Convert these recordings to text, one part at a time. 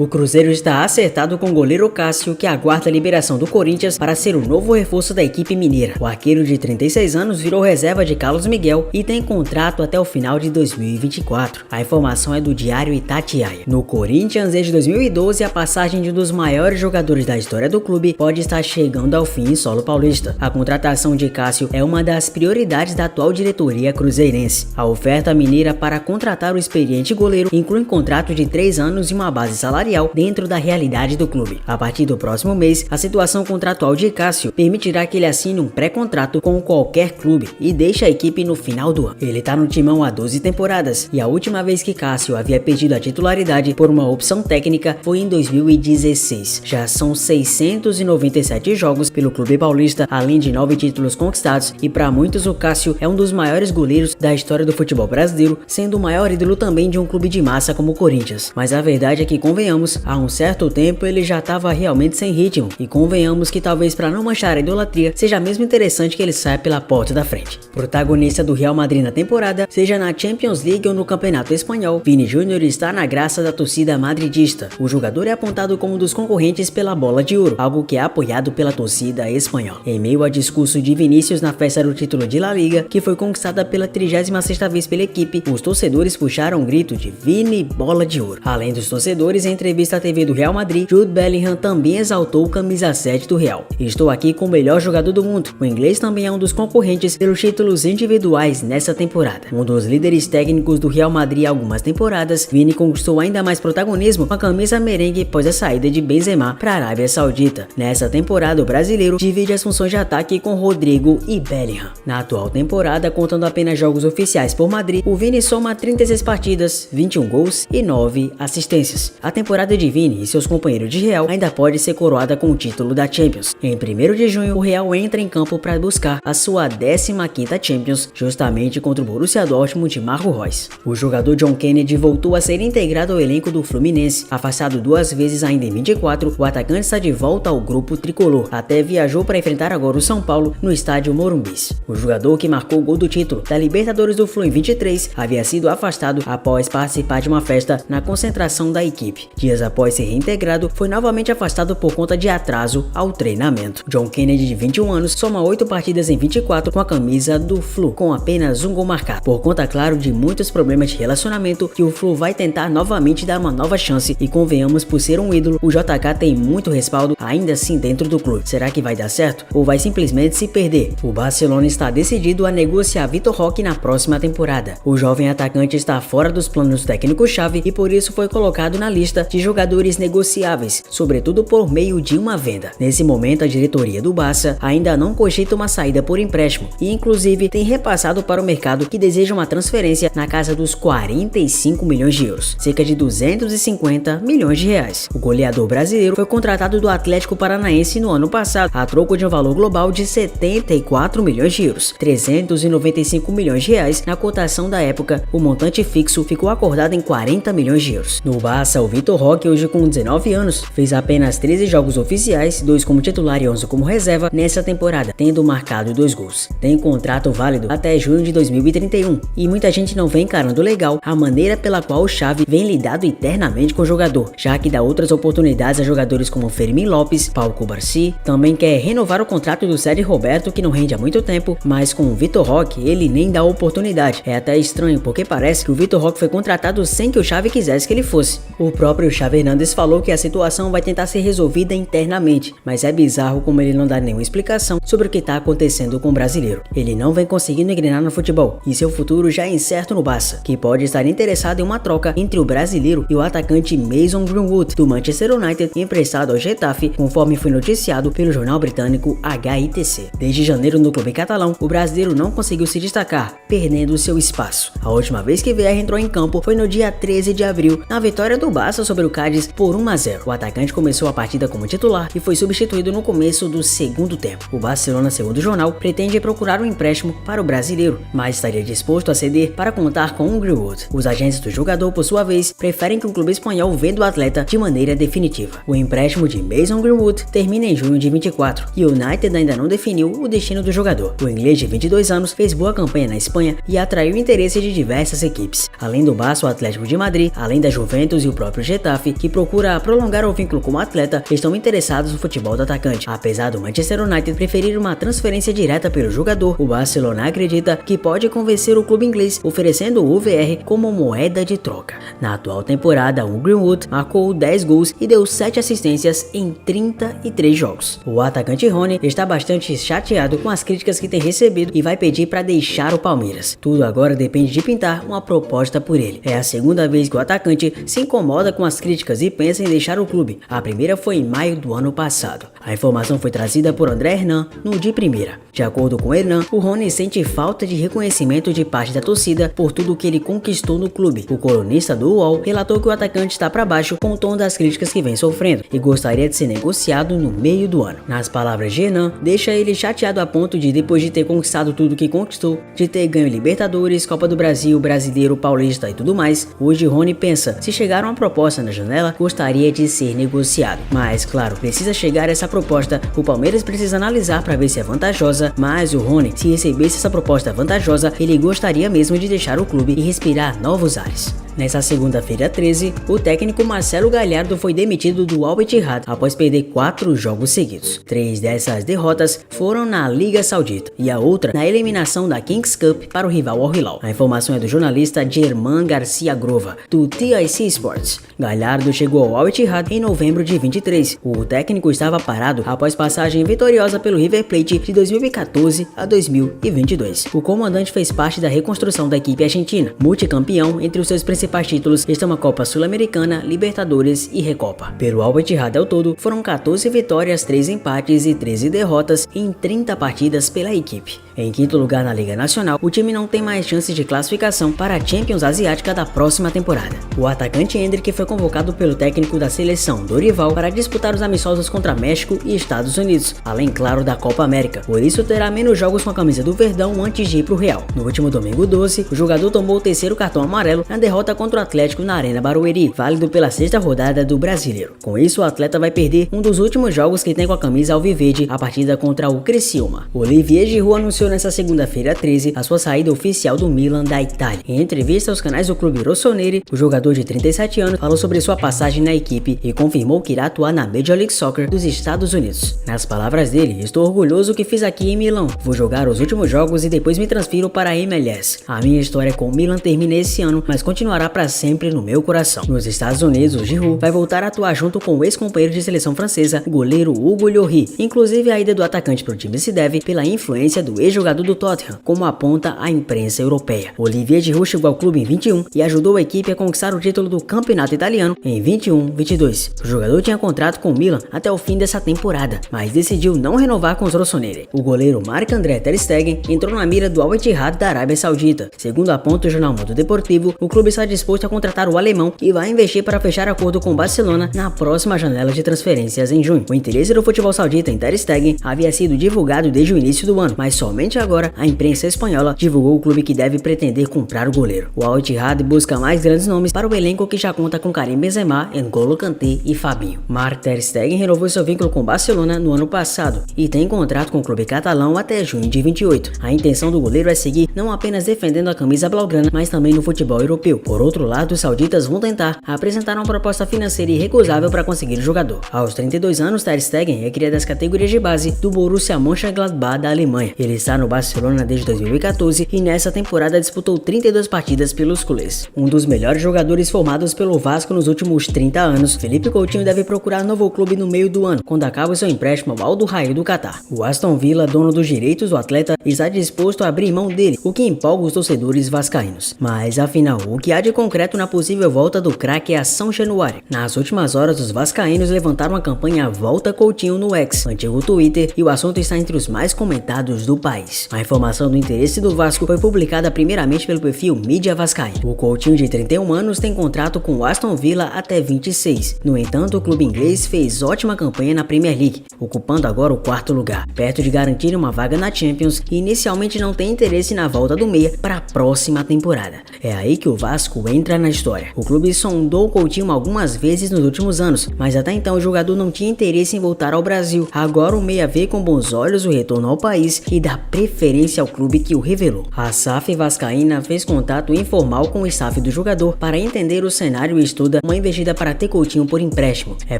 O Cruzeiro está acertado com o goleiro Cássio, que aguarda a liberação do Corinthians para ser o novo reforço da equipe mineira. O arqueiro de 36 anos virou reserva de Carlos Miguel e tem contrato até o final de 2024. A informação é do Diário Itatiaia. No Corinthians, desde 2012, a passagem de um dos maiores jogadores da história do clube pode estar chegando ao fim em solo paulista. A contratação de Cássio é uma das prioridades da atual diretoria cruzeirense. A oferta mineira para contratar o experiente goleiro inclui um contrato de 3 anos e uma base salarial dentro da realidade do clube. A partir do próximo mês, a situação contratual de Cássio permitirá que ele assine um pré-contrato com qualquer clube e deixe a equipe no final do ano. Ele tá no timão há 12 temporadas e a última vez que Cássio havia perdido a titularidade por uma opção técnica foi em 2016. Já são 697 jogos pelo clube paulista, além de 9 títulos conquistados, e para muitos o Cássio é um dos maiores goleiros da história do futebol brasileiro, sendo o maior ídolo também de um clube de massa como o Corinthians. Mas a verdade é que, convenhamos, há um certo tempo ele já estava realmente sem ritmo, e convenhamos que talvez para não manchar a idolatria seja mesmo interessante que ele saia pela porta da frente. Protagonista do Real Madrid na temporada, seja na Champions League ou no Campeonato Espanhol, Vini Júnior está na graça da torcida madridista. O jogador é apontado como um dos concorrentes pela Bola de Ouro, algo que é apoiado pela torcida espanhola. Em meio a discurso de Vinícius na festa do título de La Liga, que foi conquistada pela 36ª vez pela equipe, os torcedores puxaram um grito de Vini Bola de Ouro. Além dos torcedores, em entrevista à TV do Real Madrid, Jude Bellingham também exaltou o camisa 7 do Real. Estou aqui com o melhor jogador do mundo. O inglês também é um dos concorrentes pelos títulos individuais nessa temporada. Um dos líderes técnicos do Real Madrid há algumas temporadas, Vini conquistou ainda mais protagonismo com a camisa merengue após a saída de Benzema para a Arábia Saudita. Nessa temporada, o brasileiro divide as funções de ataque com Rodrigo e Bellingham. Na atual temporada, contando apenas jogos oficiais por Madrid, o Vini soma 36 partidas, 21 gols e 9 assistências. A temporada de Vini e seus companheiros de Real ainda pode ser coroada com o título da Champions. Em 1º de junho, o Real entra em campo para buscar a sua 15ª Champions, justamente contra o Borussia Dortmund de Marco Reus. O jogador John Kennedy voltou a ser integrado ao elenco do Fluminense. Afastado 2 vezes ainda em 24, o atacante está de volta ao grupo tricolor. Até viajou para enfrentar agora o São Paulo no estádio Morumbis. O jogador que marcou o gol do título da Libertadores do Flu em 23 havia sido afastado após participar de uma festa na concentração da equipe. Dias após ser reintegrado, foi novamente afastado por conta de atraso ao treinamento. John Kennedy, de 21 anos, soma 8 partidas em 24 com a camisa do Flu, com apenas um gol marcado. Por conta, claro, de muitos problemas de relacionamento, que o Flu vai tentar novamente dar uma nova chance, e convenhamos, por ser um ídolo, o JK tem muito respaldo ainda assim dentro do clube. Será que vai dar certo? Ou vai simplesmente se perder? O Barcelona está decidido a negociar Vitor Roque na próxima temporada. O jovem atacante está fora dos planos do técnico-chave e por isso foi colocado na lista de jogadores negociáveis, sobretudo por meio de uma venda. Nesse momento, a diretoria do Barça ainda não cogita uma saída por empréstimo e inclusive tem repassado para o mercado que deseja uma transferência na casa dos 45 milhões de euros, cerca de 250 milhões de reais. O goleador brasileiro foi contratado do Atlético Paranaense no ano passado, a troco de um valor global de 74 milhões de euros, 395 milhões de reais na cotação da época. O montante fixo ficou acordado em 40 milhões de euros. No Barça, o Vitor Roque, hoje com 19 anos, fez apenas 13 jogos oficiais, 2 como titular e 11 como reserva nessa temporada, tendo marcado 2 gols. Tem contrato válido até junho de 2031 e muita gente não vem encarando legal a maneira pela qual o Xavi vem lidado internamente com o jogador, já que dá outras oportunidades a jogadores como Fermín Lopes, Pau Cubarsí, também quer renovar o contrato do Sérgio Roberto, que não rende há muito tempo, mas com o Vitor Roque ele nem dá oportunidade. É até estranho, porque parece que o Vitor Roque foi contratado sem que o Xavi quisesse que ele fosse. O próprio Xavi Hernandes falou que a situação vai tentar ser resolvida internamente, mas é bizarro como ele não dá nenhuma explicação sobre o que está acontecendo com o brasileiro. Ele não vem conseguindo engrenar no futebol e seu futuro já é incerto no Barça, que pode estar interessado em uma troca entre o brasileiro e o atacante Mason Greenwood do Manchester United, emprestado ao Getafe, conforme foi noticiado pelo jornal britânico HITC. Desde janeiro no clube catalão, o brasileiro não conseguiu se destacar, perdendo seu espaço. A última vez que VR entrou em campo foi no dia 13 de abril, na vitória do Barça sobre o Cádiz por 1-0. O atacante começou a partida como titular e foi substituído no começo do segundo tempo. O Barcelona, segundo o jornal, pretende procurar um empréstimo para o brasileiro, mas estaria disposto a ceder para contar com o Greenwood. Os agentes do jogador, por sua vez, preferem que o clube espanhol venda o atleta de maneira definitiva. O empréstimo de Mason Greenwood termina em junho de 24 e o United ainda não definiu o destino do jogador. O inglês de 22 anos fez boa campanha na Espanha e atraiu o interesse de diversas equipes. Além do Barça, o Atlético de Madrid, além da Juventus e o próprio Getafe, staff, que procura prolongar o vínculo com o atleta, estão interessados no futebol do atacante. Apesar do Manchester United preferir uma transferência direta pelo jogador, o Barcelona acredita que pode convencer o clube inglês, oferecendo o VR como moeda de troca. Na atual temporada, o Greenwood marcou 10 gols e deu 7 assistências em 33 jogos. O atacante Rony está bastante chateado com as críticas que tem recebido e vai pedir para deixar o Palmeiras. Tudo agora depende de pintar uma proposta por ele. É a segunda vez que o atacante se incomoda com as críticas e pensa em deixar o clube. A primeira foi em maio do ano passado. A informação foi trazida por André Hernan no de primeira. De acordo com Hernan, o Rony sente falta de reconhecimento de parte da torcida por tudo que ele conquistou no clube. O colunista do UOL relatou que o atacante está para baixo com o tom das críticas que vem sofrendo e gostaria de ser negociado no meio do ano. Nas palavras de Hernan, deixa ele chateado a ponto de, depois de ter conquistado tudo que conquistou, de ter ganho Libertadores, Copa do Brasil, Brasileiro, Paulista e tudo mais, hoje Rony pensa, se chegar uma proposta na janela, gostaria de ser negociado. Mas, claro, precisa chegar essa proposta, o Palmeiras precisa analisar para ver se é vantajosa, mas o Rony, se recebesse essa proposta vantajosa, ele gostaria mesmo de deixar o clube e respirar novos ares. Nessa segunda-feira 13, o técnico Marcelo Gallardo foi demitido do Al Ittihad após perder 4 jogos seguidos. 3 dessas derrotas foram na Liga Saudita e a outra na eliminação da Kings Cup para o rival Al Hilal. A informação é do jornalista Germán Garcia Grova, do TIC Sports. Gallardo chegou ao Al Ittihad em novembro de 23. O técnico estava parado após passagem vitoriosa pelo River Plate de 2014 a 2022. O comandante fez parte da reconstrução da equipe argentina, multicampeão. Entre os seus principais títulos estão a Copa Sul-Americana, Libertadores e Recopa. Pelo Al Ittihad ao todo, foram 14 vitórias, 3 empates e 13 derrotas em 30 partidas pela equipe. Em quinto lugar na Liga Nacional, o time não tem mais chances de classificação para a Champions Asiática da próxima temporada. O atacante Endrick foi convocado pelo técnico da seleção Dorival para disputar os amistosos contra México e Estados Unidos, além, claro, da Copa América. Por isso terá menos jogos com a camisa do Verdão antes de ir para o Real. No último domingo 12, o jogador tomou o terceiro cartão amarelo na derrota contra o Atlético na Arena Barueri, válido pela 6ª rodada do Brasileiro. Com isso, o atleta vai perder um dos últimos jogos que tem com a camisa alviverde, a partida contra o Criciúma. Olivier Giroud anunciou nesta segunda-feira 13 a sua saída oficial do Milan da Itália. Em entrevista aos canais do clube rossoneri, o jogador de 37 anos falou sobre sua passagem na equipe e confirmou que irá atuar na Major League Soccer dos Estados Unidos. Nas palavras dele, estou orgulhoso que fiz aqui em Milão. Vou jogar os últimos jogos e depois me transfiro para a MLS. A minha história com o Milan termina esse ano, mas continuará para sempre no meu coração. Nos Estados Unidos, o Giroud vai voltar a atuar junto com o ex-companheiro de seleção francesa, o goleiro Hugo Lloris. Inclusive, a ida do atacante para o time se deve pela influência do ex-jogador do Tottenham, como aponta a imprensa europeia. Olivier Giroud chegou ao clube em 21 e ajudou a equipe a conquistar o título do campeonato italiano em 21-22. O jogador tinha contrato com o Milan até o fim dessa temporada, mas decidiu não renovar com os rossoneri. O goleiro Marc-André ter Stegen entrou na mira do Al Ittihad da Arábia Saudita. Segundo aponta o jornal Mundo Deportivo, o clube está disposto a contratar o alemão e vai investir para fechar acordo com o Barcelona na próxima janela de transferências em junho. O interesse do futebol saudita em ter Stegen havia sido divulgado desde o início do ano, mas somente agora a imprensa espanhola divulgou o clube que deve pretender comprar o goleiro. O Al Ittihad busca mais grandes nomes para o elenco que já conta com Karim Benzema, N'Golo Kanté e Fabinho. Marc ter Stegen renovou seu vínculo com o Barcelona no ano passado e tem contrato com o clube catalão até junho de 28. A intenção do goleiro é seguir não apenas defendendo a camisa blaugrana, mas também no futebol europeu. Por outro lado, os sauditas vão tentar apresentar uma proposta financeira irrecusável para conseguir o jogador. Aos 32 anos, ter Stegen é criado das categorias de base do Borussia Mönchengladbach da Alemanha. Ele está no Barcelona desde 2014 e nessa temporada disputou 32 partidas pelos culés. Um dos melhores jogadores formados pelo Vasco nos últimos 30 anos, Felipe Coutinho deve procurar novo clube no meio do ano, quando acaba seu empréstimo ao Al Duhail do Catar. O Aston Villa, dono dos direitos do atleta, está disposto a abrir mão dele, o que empolga os torcedores vascaínos. Mas afinal, o que há de concreto na possível volta do craque é a São Januário? Nas últimas horas, os vascaínos levantaram a campanha Volta Coutinho no X, antigo Twitter, e o assunto está entre os mais comentados do país. A informação do interesse do Vasco foi publicada primeiramente pelo perfil Mídia Vascaíno. O Coutinho, de 31 anos, tem contrato com o Aston Villa até 26. No entanto, o clube inglês fez ótima campanha na Premier League, ocupando agora o quarto lugar, perto de garantir uma vaga na Champions e inicialmente não tem interesse na volta do meia para a próxima temporada. É aí que o Vasco entra na história. O clube sondou Coutinho algumas vezes nos últimos anos, mas até então o jogador não tinha interesse em voltar ao Brasil. Agora o meia vê com bons olhos o retorno ao país e dá preferência ao clube que o revelou. A SAF vascaína fez contato informal com o staff do jogador para entender o cenário e estuda uma investida para ter Coutinho por empréstimo. É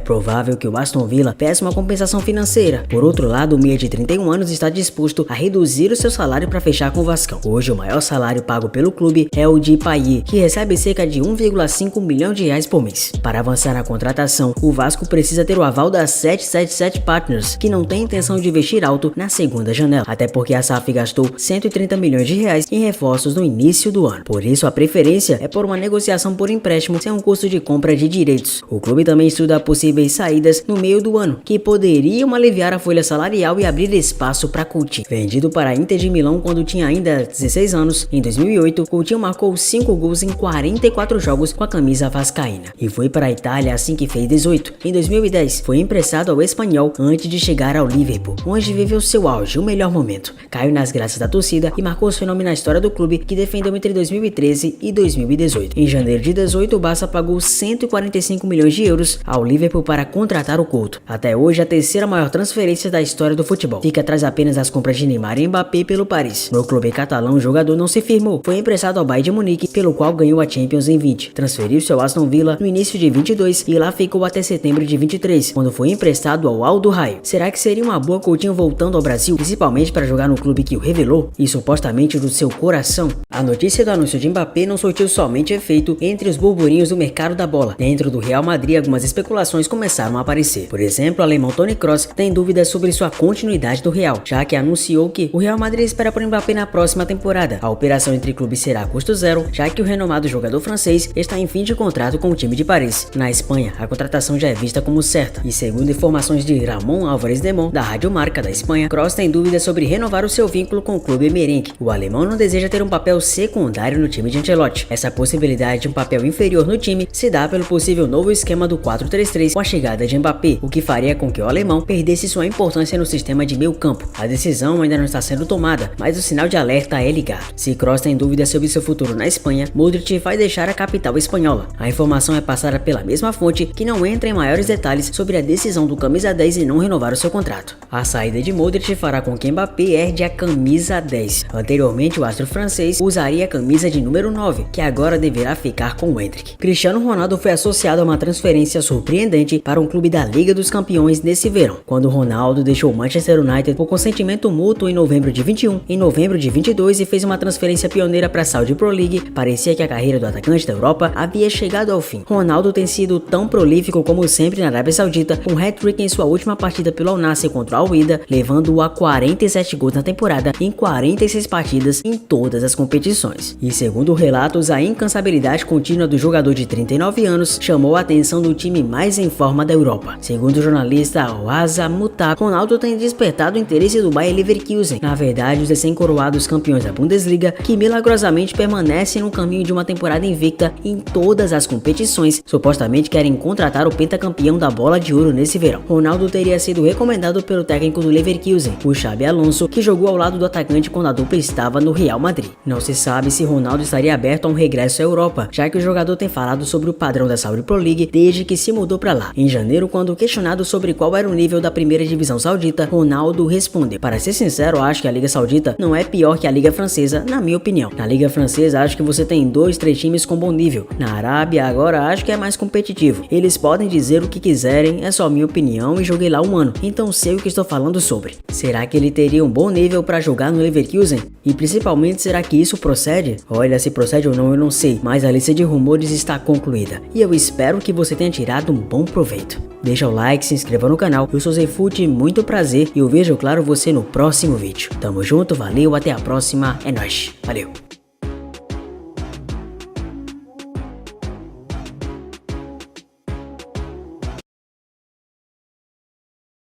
provável que o Aston Villa peça uma compensação financeira. Por outro lado, o meia de 31 anos está disposto a reduzir o seu salário para fechar com o Vascão. Hoje o maior salário pago pelo clube é o de Payet, que recebe cerca de 1,5 milhão de reais por mês. Para avançar na contratação, o Vasco precisa ter o aval da 777 Partners, que não tem intenção de investir alto na segunda janela, até porque a SAF gastou 130 milhões de reais em reforços no início do ano. Por isso a preferência é por uma negociação por empréstimo sem um custo de compra de direitos. O clube também estuda possíveis saídas no meio do ano, que poderiam aliviar a folha salarial e abrir espaço para Coutinho. Vendido para a Inter de Milão quando tinha ainda 16 anos, em 2008, Coutinho marcou 5 gols em 44 jogos com a camisa vascaína e foi para a Itália assim que fez 18. Em 2010, foi emprestado ao Espanhol antes de chegar ao Liverpool, onde viveu seu auge, o melhor momento. Caiu nas graças da torcida e marcou seu nome na história do clube, que defendeu entre 2013 e 2018. Em janeiro de 18, o Barça pagou 145 milhões de euros ao Liverpool para contratar o Couto. Até hoje, a terceira maior transferência da história do futebol. Fica atrás apenas das compras de Neymar e Mbappé pelo Paris. No clube catalão, o jogador não se firmou. Foi emprestado ao Bayern de Munique, pelo qual ganhou a Champions em 20. Transferiu-se ao Aston Villa no início de 22 e lá ficou até setembro de 23, quando foi emprestado ao Al Raio. Será que seria uma boa Coutinho voltando ao Brasil, principalmente para jogar no clube que o revelou e supostamente do seu coração? A notícia do anúncio de Mbappé não surtiu somente efeito entre os burburinhos do mercado da bola. Dentro do Real Madrid, algumas especulações começaram a aparecer. Por exemplo, o alemão Toni Kroos tem dúvidas sobre sua continuidade do Real, já que anunciou que o Real Madrid espera por Mbappé na próxima temporada. A operação entre clubes será a custo zero, já que o renomado jogador francês está em fim de contrato com o time de Paris. Na Espanha, a contratação já é vista como certa. E segundo informações de Ramon Álvarez Demon, da Rádio Marca da Espanha, Kroos tem dúvidas sobre renovar o seu vínculo com o clube merengue. O alemão não deseja ter um papel secundário no time de Ancelotti. Essa possibilidade de um papel inferior no time se dá pelo possível novo esquema do 4-3-3 com a chegada de Mbappé, o que faria com que o alemão perdesse sua importância no sistema de meio campo. A decisão ainda não está sendo tomada, mas o sinal de alerta é ligado. Se Kroos tem dúvidas sobre seu futuro na Espanha, Modric vai deixar a capital espanhola. A informação é passada pela mesma fonte, que não entra em maiores detalhes sobre a decisão do camisa 10 em não renovar o seu contrato. A saída de Modric fará com que Mbappé herde a camisa 10. Anteriormente, o astro francês usaria a camisa de número 9, que agora deverá ficar com o Endrick. Cristiano Ronaldo foi associado a uma transferência surpreendente para um clube da Liga dos Campeões nesse verão, quando Ronaldo deixou o Manchester United por consentimento mútuo em novembro de 21, em novembro de 22 e fez uma transferência pioneira para a Saudi Pro League. Parecia que a carreira do atacante da Europa havia chegado ao fim. Ronaldo tem sido tão prolífico como sempre na Arábia Saudita, com hat-trick em sua última partida pelo Al Nassr contra o Al Wihda, levando-o a 47 gols na temporada em 46 partidas em todas as competições. E segundo relatos, a incansabilidade contínua do jogador de 39 anos chamou a atenção do time mais em forma da Europa. Segundo o jornalista Waza Mutab, Ronaldo tem despertado o interesse do Bayer Leverkusen. Na verdade, os recém-coroados campeões da Bundesliga, que milagrosamente permanecem no caminho de uma temporada invicta em todas as competições, supostamente querem contratar o pentacampeão da Bola de Ouro nesse verão. Ronaldo teria sido recomendado pelo técnico do Leverkusen, o Xabi Alonso, que jogou ao lado do atacante quando a dupla estava no Real Madrid. Não se sabe se Ronaldo estaria aberto a um regresso à Europa, já que o jogador tem falado sobre o padrão da Saudi Pro League desde que se mudou para lá. Em janeiro, quando questionado sobre qual era o nível da primeira divisão saudita, Ronaldo respondeu: "Para ser sincero, acho que a Liga Saudita não é pior que a Liga Francesa, na minha opinião. Na Liga Francesa, acho que você tem 2, 3 times com bom nível. Na Arábia, agora acho que é mais competitivo. Eles podem dizer o que quiserem, é só minha opinião e joguei lá um ano, então sei o que estou falando sobre." Será que ele teria um bom nível para jogar no Leverkusen? E principalmente, será que isso procede? Olha, se procede ou não eu não sei, mas a lista de rumores está concluída. E eu espero que você tenha tirado um bom proveito. Deixa o like, se inscreva no canal. Eu sou Zefut, muito prazer e eu vejo claro você no próximo vídeo. Tamo junto, valeu, até a próxima, é nóis, valeu.